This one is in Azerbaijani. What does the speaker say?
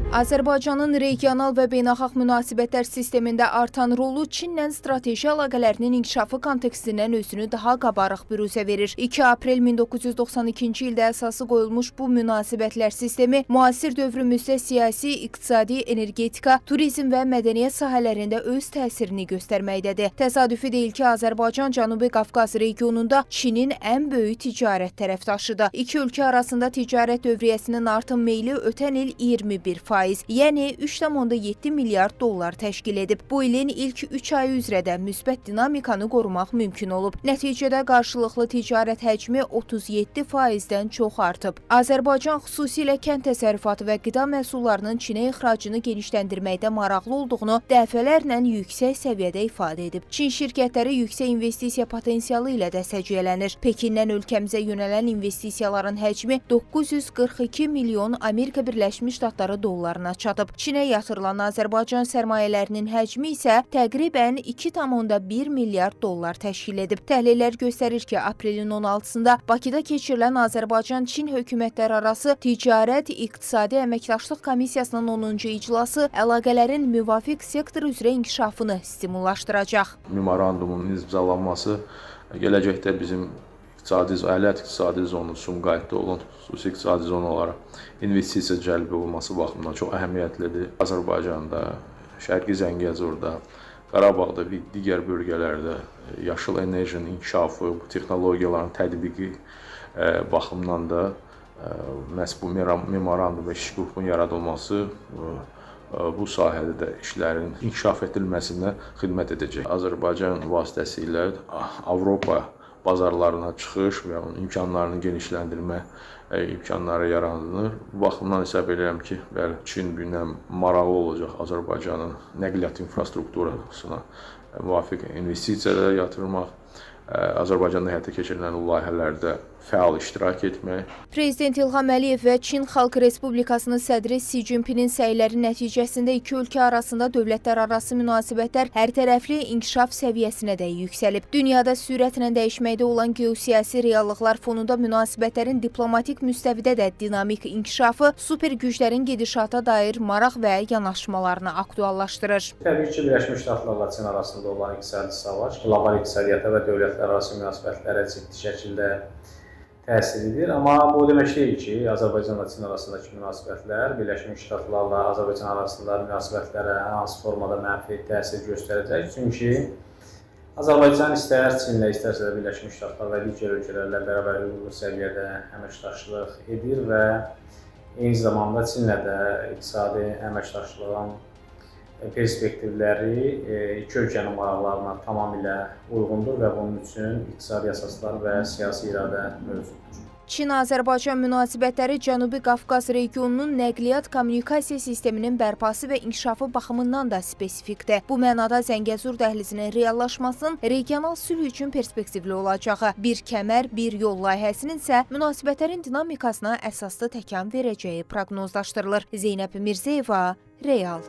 Azərbaycanın regional və beynəlxalq münasibətlər sistemində artan rolu Çinlə strateji əlaqələrinin inkişafı kontekstindən özünü daha qabarıq büruzə verir. 2 aprel 1992-ci ildə əsası qoyulmuş bu münasibətlər sistemi müasir dövrümüzdə siyasi, iqtisadi, energetika, turizm və mədəniyyət sahələrində öz təsirini göstərməkdədir. Təsadüfi deyil ki, Azərbaycan Cənubi Qafqaz regionunda Çinin ən böyük ticarət tərəfdaşıdır. İki ölkə arasında ticarət dövriyyəsinin artım meyli ötən il 21%. Yəni 3,7 milyard dollar təşkil edib. Bu ilin ilk 3 ayı üzrə də müsbət dinamikanı qorumaq mümkün olub. Nəticədə qarşılıqlı ticarət həcmi 37%-dən çox artıb. Azərbaycan xüsusilə kənd təsərrüfatı və qida məhsullarının Çinə ixracını genişləndirməkdə maraqlı olduğunu dəfələrlə yüksək səviyyədə ifadə edib. Çin şirkətləri yüksək investisiya potensialı ilə də səciyyələnir. Pekindən ölkəmizə yönələn investisiyaların həcmi 942 milyon Amerika Birləşmiş Ştatları dollarına çatıb. Çinə yatırılan Azərbaycan sərmayələrinin həcmi isə təqribən 2,1 milyard dollar təşkil edib. Təhlillər göstərir ki, aprelin 16-sında Bakıda keçirilən Azərbaycan-Çin hökumətlərarası ticarət, iqtisadi əməkdaşlıq komissiyasının 10-cu iclası əlaqələrin müvafiq sektor üzrə inkişafını stimullaşdıracaq. Memorandumun imzalanması gələcəkdə bizim ələt iqtisadi zonu, Sumqayıtda olan xüsusi iqtisadi zona olaraq investisiya cəlb olunması baxımından çox əhəmiyyətlidir. Azərbaycanda, Şərqi Zəngəzurda, Qarabağda və digər bölgələrdə yaşıl enerjinin inkişafı, bu texnologiyaların tətbiqi baxımından da məhz bu memorandum və iş qrupunun yaradılması bu sahədə də işlərin inkişaf edilməsinə xidmət edəcək. Azərbaycan vasitəsilə Avropa bazarlarına çıxış və onun imkanlarını genişləndirmə imkanları yaranır. Bu baxımdan hesab edirəm ki, Çin gündən maraqlı olacaq Azərbaycanın nəqliyyat infrastrukturasına müvafiq investisiyalar yatırmaq, Azərbaycanda həyata keçirilən layihələrdə fəal iştirak etmək. Prezident İlham Əliyev və Çin Xalq Respublikasının sədri Si Jinpingin səyləri nəticəsində iki ölkə arasında dövlətlərarası münasibətlər hərtərəfli inkişaf səviyyəsinə də yüksəlib. Dünyada sürətlə dəyişməkdə olan geosiyasi reallıqlar fonunda münasibətlərin diplomatik müstəvidə də dinamik inkişafı super güclərin gedişata dair maraq və yanaşmalarını aktuallaşdırır. Təbii ki, Birləşmiş Ştatlarla Çin arasında olan iqtisadi savaş qlobal iqtisadiyyata və dövlətlərarası münasibətlərə ciddi şəkildə təsir edir. Amma bu demək deyil ki, Azərbaycanla Çin arasındakı münasibətlər Birləşmiş Ştatlarla Azərbaycan arasında münasibətlərə hansı formada mənfi təsir göstərəcək. Çünki Azərbaycan istər Çinlə, istərsə də Birləşmiş Ştatlar və digər ölkələrlə bərabər hüquqi səviyyədə əməkdaşlıq edir və eyni zamanda Çinlə də iqtisadi əməkdaşlığın perspektivləri iki ölkənin maraqlarına tamamilə uyğundur və bunun üçün iqtisadi əsaslar və siyasi iradə mövcuddur. Çin-Azərbaycan münasibətləri Cənubi Qafqaz regionunun nəqliyyat kommunikasiya sisteminin bərpası və inkişafı baxımından da spesifikdir. Bu mənada Zəngəzur dəhlizinin reallaşmasının regional sülh üçün perspektivli olacağı, bir kəmər, bir yol layihəsinin isə münasibətlərin dinamikasına əsaslı təkan verəcəyi proqnozlaşdırılır. Zeynəb Mirzəyeva, Real.